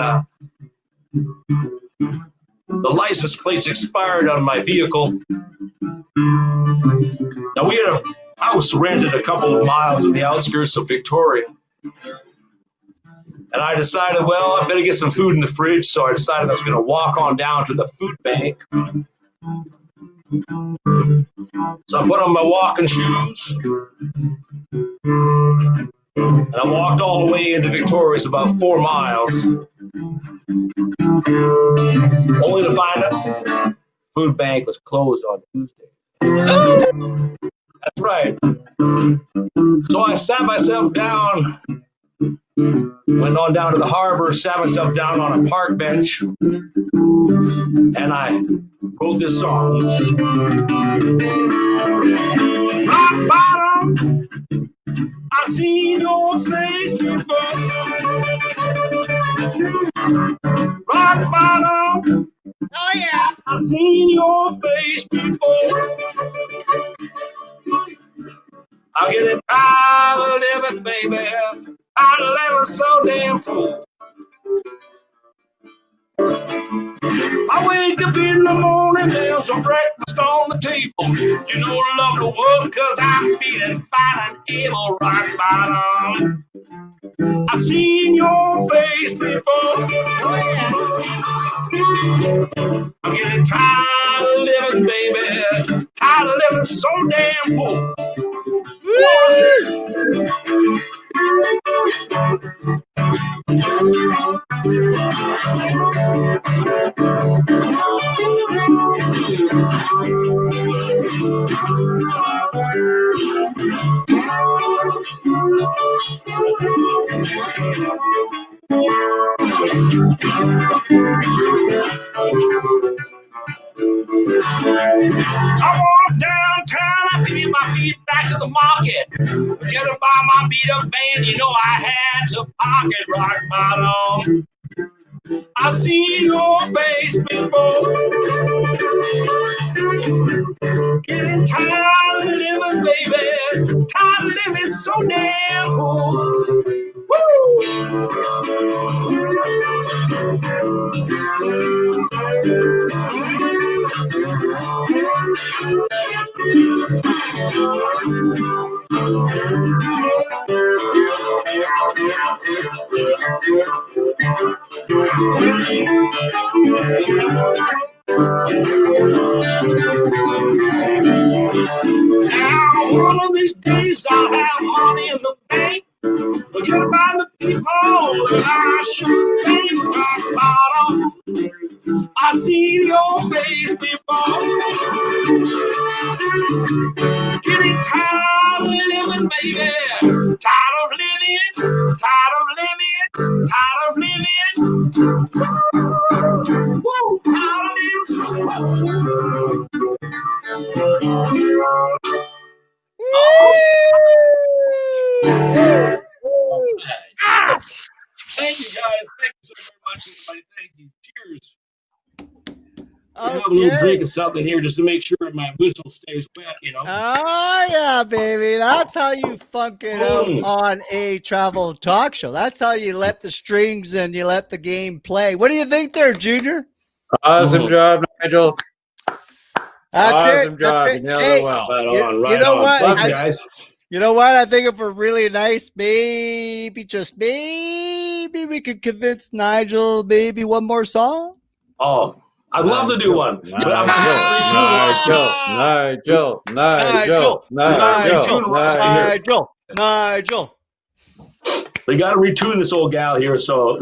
S4: the license plates expired on my vehicle. Now, we had a house rented a couple of miles in the outskirts of Victoria. And I decided, well, I better get some food in the fridge, so I decided I was going to walk on down to the food bank. So I put on my walking shoes, and I walked all the way into Victoria. It's about 4 miles, only to find out the food bank was closed on Tuesday. That's right. So I sat myself down, went on down to the harbor, sat myself down on a park bench, and I wrote this song. Rock bottom, I seen your face before. Rock bottom, oh yeah, I seen your face before. I'm getting tired of living, baby. Tired of living so damn full. I wake up in the morning, there's some breakfast on the table. You know I love to work, cause I'm feeling fine and able. Rock bottom, I seen your face before. I'm getting tired of living, baby. Tired of living so damn full. I walk downtown, I beat my feet back to the market. Get to buy my beat up van, you know I had to pocket. Rock bottom, I've seen your face before. Getting tired of living, baby. Tired of living so damn cool. Woo! Now, one of these days I'll have money in the bank. can find the people that I should take rock bottom. I see your face before. Getting tired of living, baby. Tired of living, tired of living, tired of living. Woo, tired of living.
S1: Ah!
S4: Thank you guys. Thank you so very much, everybody. Thank you. Cheers.
S1: Okay.
S4: Have a little drink of something here just to make sure my whistle stays wet, you know.
S1: Oh yeah, baby. That's how you funk it out on a travel talk show. That's how you let the strings and you let the game play. What do you think there, Junior?
S2: Awesome job, Nigel.
S1: That's
S2: awesome
S1: it.
S2: job.
S1: That's
S2: You
S1: it.
S2: nailed
S1: Hey,
S2: it well.
S4: Right
S1: you,
S4: on, right
S1: you know
S4: on.
S1: what?
S4: Thank you, guys.
S1: You know what? I think if we're really nice, maybe just maybe we could convince Nigel maybe one more song.
S4: Oh, I'd love to do one.
S2: Nigel,
S1: Nigel.
S4: We got to retune this old gal here, so.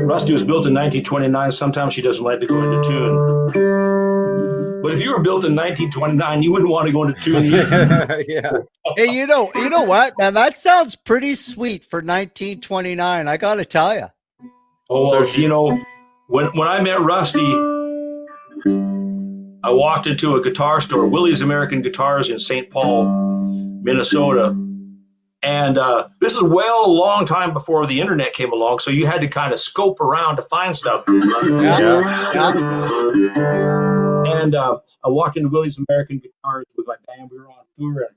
S4: Rusty was built in 1929. Sometimes she doesn't like to go into tune. But if you were built in 1929, you wouldn't want to go into tune either.
S2: Yeah.
S1: Hey, you know what? Now that sounds pretty sweet for 1929. I gotta tell you.
S4: Oh, well, you know, when I met Rusty, I walked into a guitar store, Willie's American Guitars in St. Paul, Minnesota. And this is a long time before the internet came along, so you had to kind of scope around to find stuff.
S1: Yeah.
S4: And I walked into Willie's American Guitars with my band. We were on tour, and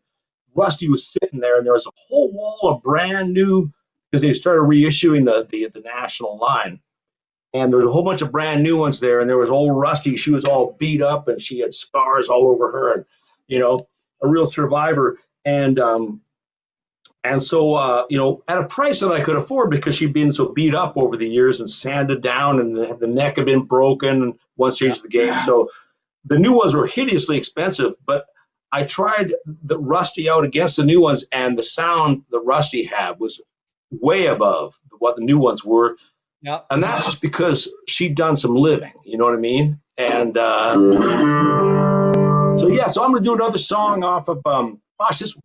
S4: Rusty was sitting there, and there was a whole wall of brand new, because they started reissuing the national line. And there was a whole bunch of brand new ones there, and there was old Rusty. She was all beat up, and she had scars all over her, and, you know, a real survivor. And so, you know, at a price that I could afford, because she'd been so beat up over the years and sanded down, and the neck had been broken one stage of the game. So the new ones were hideously expensive, but I tried the Rusty out against the new ones, and the sound the Rusty had was way above what the new ones were.
S1: Yeah.
S4: And that's just because she'd done some living, you know what I mean? And so I'm going to do another song off of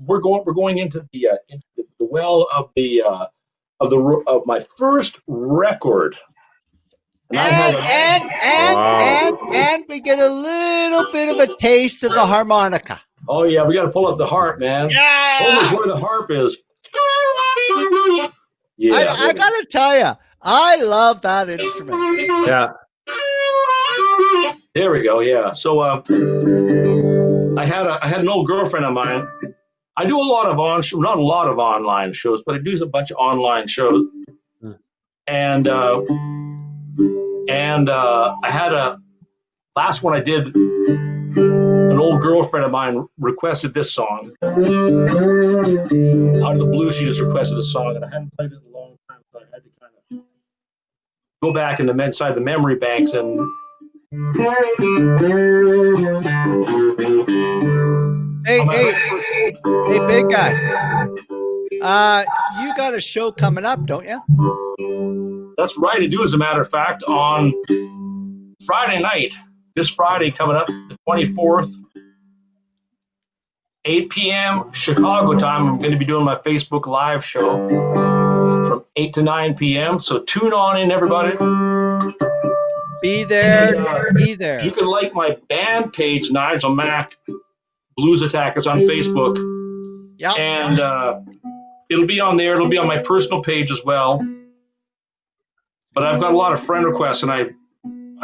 S4: we're going into the well of my first record.
S1: And we get a little bit of a taste of the harmonica.
S4: Oh yeah, we got to pull up the harp, man.
S1: Yeah,
S4: always where the harp is. Yeah,
S1: I gotta tell you, I love that instrument.
S2: Yeah.
S4: There we go. Yeah. So I had an old girlfriend of mine. I do a lot of not a lot of online shows, but I do a bunch of online shows. And I had a last one I did. An old girlfriend of mine requested this song. Out of the blue, she just requested a song, and I hadn't played it in a long time, so I had to kind of go back in inside the memory banks and.
S1: Hey, big guy. You got a show coming up, don't you?
S4: That's right, I do. As a matter of fact, on Friday night, this Friday coming up, the 24th, 8 p.m. Chicago time, I'm going to be doing my Facebook Live show from 8 to 9 p.m. So tune on in, everybody.
S1: Be there. Be there.
S4: You can like my band page, Nigel Mack Blues Attackers, on Facebook.
S1: Yeah.
S4: And it'll be on there. It'll be on my personal page as well. But I've got a lot of friend requests, and I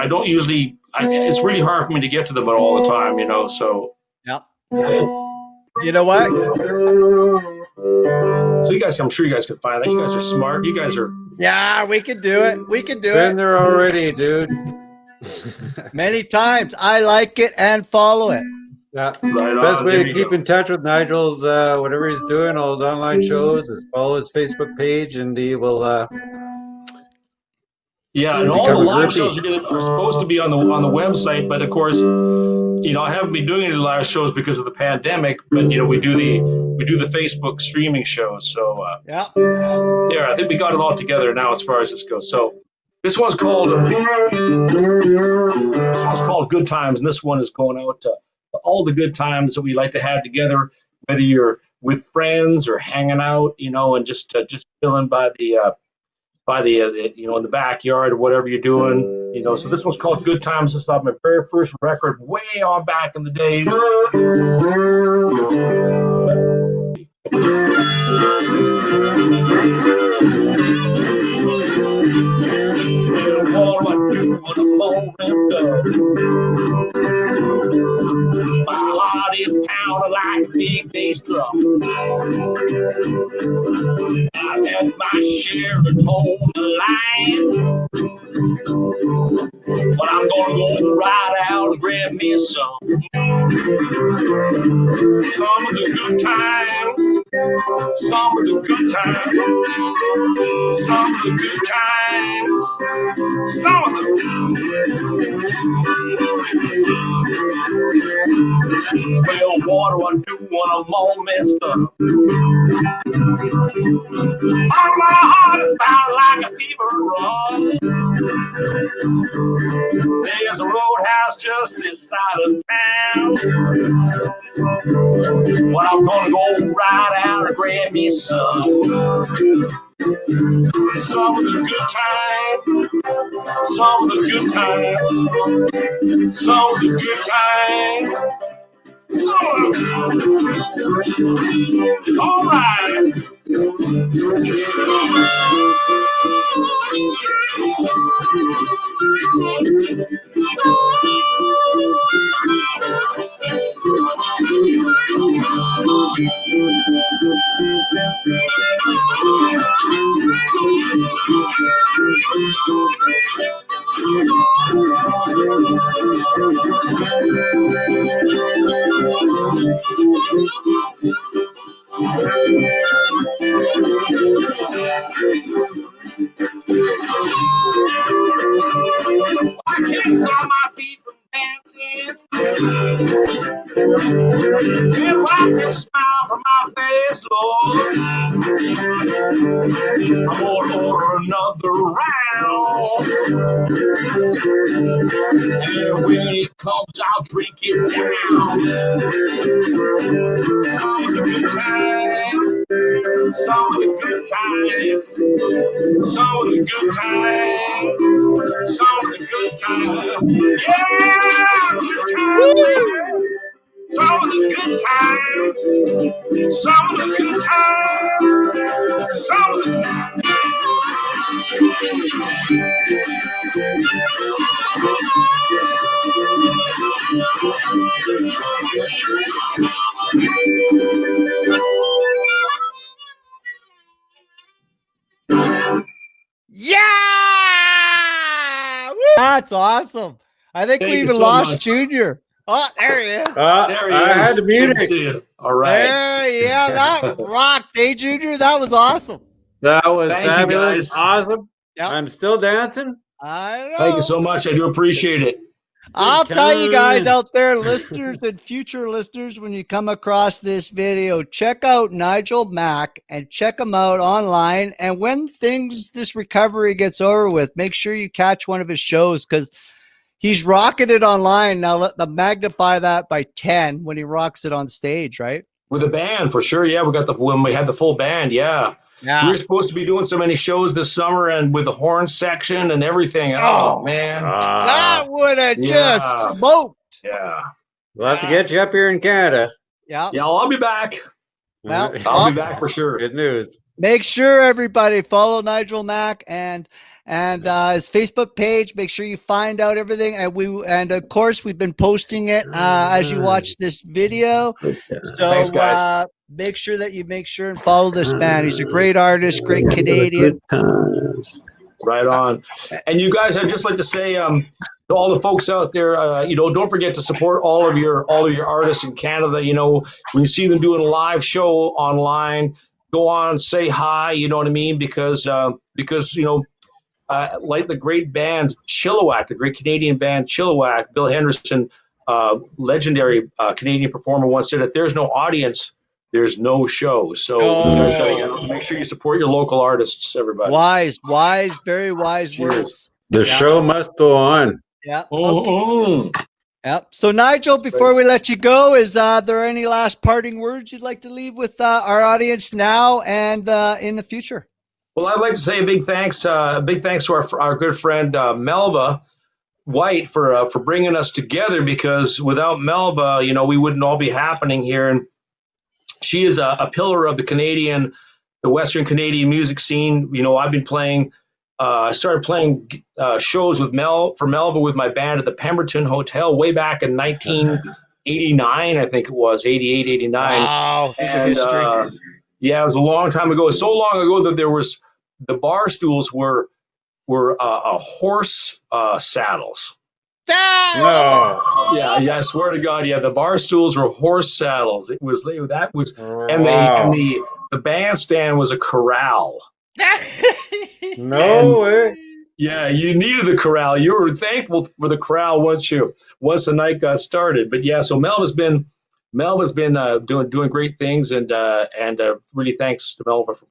S4: don't usually. It's really hard for me to get to them all the time, you know. So.
S1: Yeah. You know what?
S4: So you guys, I'm sure you guys can find that. You guys are smart. You guys are.
S1: Yeah, we can do it. We can do
S2: Been
S1: it.
S2: there already, dude.
S1: Many times. I like it and follow it.
S2: Yeah.
S4: Right
S2: Best
S4: on.
S2: way
S4: There
S2: to
S4: you
S2: keep
S4: go.
S2: in touch with Nigel's whatever he's doing, all his online shows, is follow his Facebook page, and he will
S4: Yeah, and all the
S2: become a
S4: live
S2: groupie.
S4: shows are supposed to be on the website, but of course, I haven't been doing any live shows because of the pandemic. But we do the Facebook streaming shows. So
S1: Yeah.
S4: yeah, I think we got it all together now as far as this goes. So this one's called Good Times, and this one is going out to all the good times that we like to have together, whether you're with friends or hanging out, and just chilling by the in the backyard or whatever you're doing. So this one's called Good Times. This is off my very first record way on back in the day. My heart is pounding like a big bass drum. I've had my share of told the line, but I'm gonna go right out and grab me some. Some of the good times, some of the good times, some of the good times, some of the. Well, what do I do when I'm all messed up? Oh, my heart is bound like a fever drum. There's a roadhouse just this side of town. Well, I'm gonna go right out and grab me some. Some of the good times, some of the good times, some of the good times, some of the. All right. I can't stop my feet from dancing. Can't wipe this smile from my face, Lord. I'm gonna order another round. And when it comes, I'll drink it down. Some of the good times, some of the good times, some of the good times, some of the good times. Yeah, good times, baby. Some of the good times, some of the good times, some of the.
S1: Yeah! Woo! That's awesome. I think
S4: Thank
S1: we
S4: you
S1: even
S4: so
S1: lost
S4: much.
S1: Junior. Oh, there he is.
S4: There he
S2: I
S4: is.
S2: had to mute
S4: Good to
S2: it.
S4: see you. All right.
S1: There, yeah, that rocked, eh, Junior? That was awesome.
S2: That was
S4: Thank you,
S2: fabulous.
S4: guys.
S2: Awesome.
S1: Yep.
S2: I'm still dancing.
S1: I know.
S4: Thank you so much. I do appreciate it.
S1: I'll tell you guys
S2: times.
S1: out there, listeners and future listeners, when you come across this video, check out Nigel Mack and check him out online. And when this recovery gets over with, make sure you catch one of his shows because he's rocking it online. Now let them magnify that by 10 when he rocks it on stage, right?
S4: With a band, for sure. Yeah, when we had the full band. Yeah.
S1: Yeah.
S4: We were supposed to be doing so many shows this summer and with the horn section and everything. Oh, man.
S1: That would have just
S4: Yeah.
S1: smoked.
S4: Yeah.
S2: We'll have to get you up here in Canada.
S1: Yeah.
S4: Yeah, I'll be back.
S1: Well,
S4: I'll be back for sure.
S2: Good news.
S1: Make sure everybody follow Nigel Mack and his Facebook page. Make sure you find out everything. And of course we've been posting it as you watch this video. So
S4: Thanks, guys.
S1: make sure and follow this man. He's a great artist, great Canadian.
S2: Good times.
S4: Right on. And you guys, I'd just like to say, to all the folks out there, don't forget to support all of your artists in Canada. When you see them doing a live show online, go on, say hi. You know what I mean? Because like the great band Chilliwack, the great Canadian band Chilliwack, Bill Henderson, legendary Canadian performer, once said, "If there's no audience, there's no show." So you guys got to make sure you support your local artists, everybody.
S1: Wise, very wise words.
S2: The show must go on.
S1: Yeah. Okay. Yep. So Nigel, before we let you go, is there any last parting words you'd like to leave with our audience now and in the future?
S4: Well, I'd like to say a big thanks to our good friend Melba White for bringing us together, because without Melba, we wouldn't all be happening here. And she is a pillar of the Western Canadian music scene. I've been playing. I started playing shows for Melba with my band at the Pemberton Hotel way back in 1989, I think it was 88, 89.
S1: Wow,
S4: and,
S1: history.
S4: Yeah, it was a long time ago. So long ago that the bar stools were horse saddles.
S2: No.
S4: Yeah, I swear to God, yeah, the bar stools were horse saddles. And the bandstand was a corral.
S2: No way.
S4: Yeah, you needed the corral. You were thankful for the corral once the night got started. But yeah, so Melva's been doing great things, and really thanks to Melva for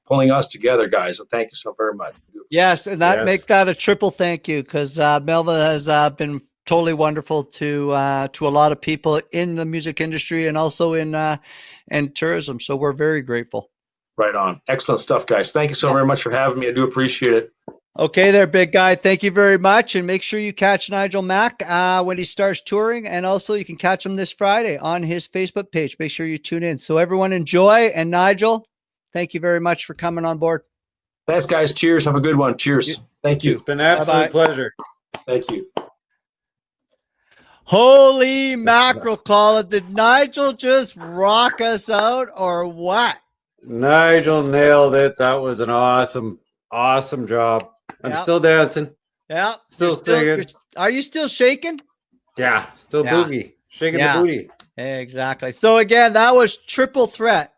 S4: pulling us together, guys. So thank you so very much.
S1: Yes, and make that a triple thank you, because Melva has been totally wonderful to a lot of people in the music industry and also in tourism. So we're very grateful.
S4: Right on. Excellent stuff, guys. Thank you so very much for having me. I do appreciate it.
S1: Okay there, big guy. Thank you very much. And make sure you catch Nigel Mack when he starts touring. And also you can catch him this Friday on his Facebook page. Make sure you tune in. So everyone enjoy. And Nigel, thank you very much for coming on board.
S4: Thanks, guys. Cheers. Have a good one. Cheers. Thank you.
S2: It's been an absolute pleasure.
S4: Thank you.
S1: Holy mackerel, Colin. Did Nigel just rock us out or what?
S2: Nigel nailed it. That was an awesome job. I'm still dancing.
S1: Yeah.
S2: Still singing.
S1: Are you still shaking?
S2: Yeah. Still boogie. Shaking the booty.
S1: Exactly. So again, that was Triple Threat.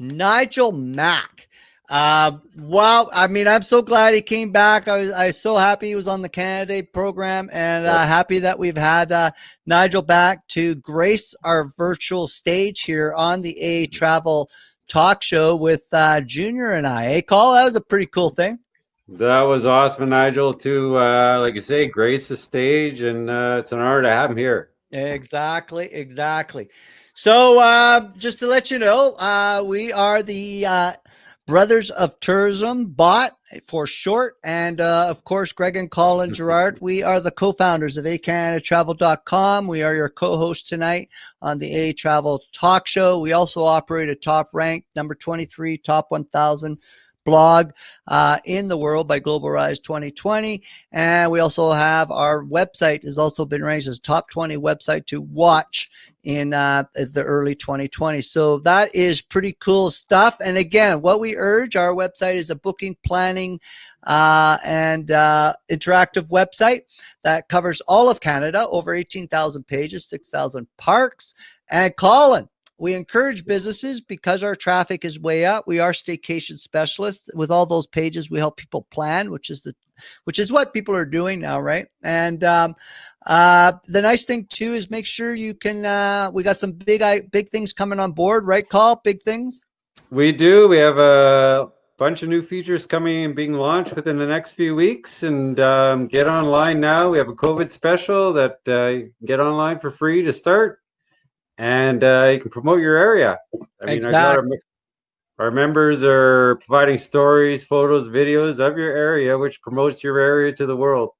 S1: Nigel Mack. Wow. I mean, I'm so glad he came back. I was so happy he was on the Canada program, and happy that we've had Nigel back to grace our virtual stage here on the A Travel Talk Show with Junior and I. Hey, Cole, that was a pretty cool thing.
S2: That was awesome, Nigel, to like you say, grace the stage, and it's an honor to have him here.
S1: Exactly. So just to let you know, we are the Brothers of Tourism, BOT for short. And of course, Greg and Colin Gerard, we are the co-founders of ehCanadaTravel.com. We are your co-hosts tonight on the A Travel Talk Show. We also operate a top ranked number 23 top 1,000 blog in the world by Global Rise 2020. And we also have our website has also been ranked as top 20 website to watch in the early 2020. So that is pretty cool stuff. And again, what we urge, our website is a booking, planning, and interactive website that covers all of Canada, over 18,000 pages, 6,000 parks. And Colin, we encourage businesses, because our traffic is way up. We are staycation specialists. With all those pages, we help people plan, which is what people are doing now, right? And the nice thing too is make sure you can. We got some big things coming on board, right, Col? Big things.
S2: We do. We have a bunch of new features coming and being launched within the next few weeks. And get online now. We have a COVID special that you can get online for free to start. And you can promote your area. I mean, our members are providing stories, photos, videos of your area, which promotes your area to the world.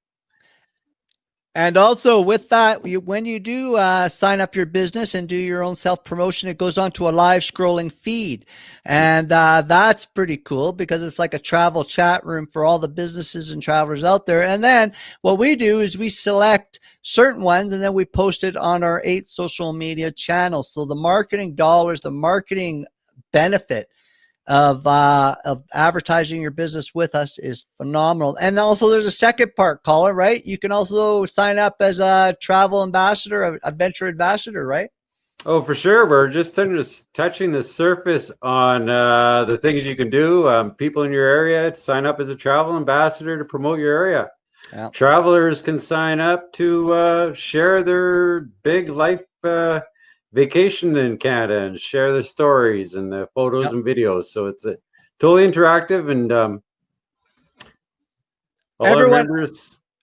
S1: And also with that, when you do sign up your business and do your own self-promotion, it goes on to a live scrolling feed. And that's pretty cool, because it's like a travel chat room for all the businesses and travelers out there. And then what we do is we select certain ones, and then we post it on our 8 social media channels. So the marketing dollars, the marketing benefit of advertising your business with us is phenomenal. And also there's a second part, Colin, right? You can also sign up as a travel ambassador, a venture ambassador, right?
S2: Oh, for sure. We're just touching the surface on the things you can do. People in your area sign up as a travel ambassador to promote your area. Yeah. Travelers can sign up to share their big life vacation in Canada and share their stories and the photos and videos. So it's totally interactive, and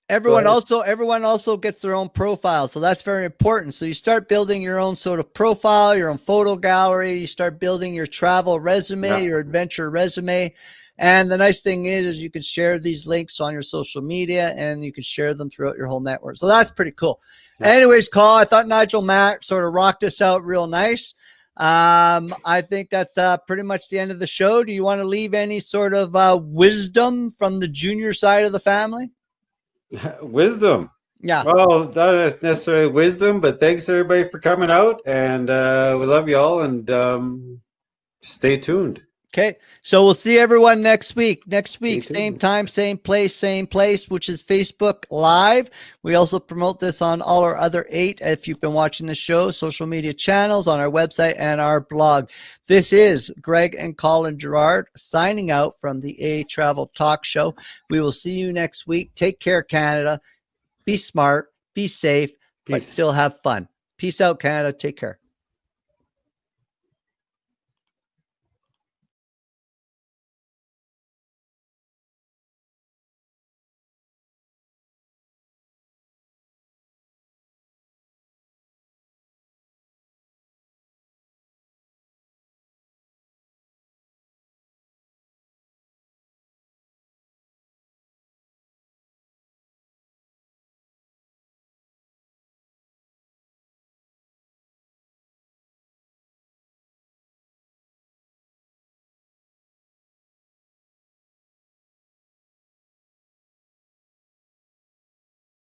S2: everyone
S1: also gets their own profile. So that's very important. So you start building your own sort of profile, your own photo gallery. You start building your travel resume, your adventure resume. And the nice thing is you can share these links on your social media, and you can share them throughout your whole network. So that's pretty cool. Yeah. Anyways, Carl, I thought Nigel Mack sort of rocked us out real nice. I think that's pretty much the end of the show. Do you want to leave any sort of wisdom from the junior side of the family?
S2: Wisdom.
S1: Yeah.
S2: Well, not necessarily wisdom, but thanks everybody for coming out, and we love you all, and stay tuned.
S1: Okay, so we'll see everyone next week. Next week, same time, same place, which is Facebook Live. We also promote this on all our other 8, if you've been watching the show, social media channels, on our website and our blog. This is Greg and Colin Gerard signing out from the A Travel Talk Show. We will see you next week. Take care, Canada. Be smart, be safe, but still have fun. Peace out, Canada. Take care.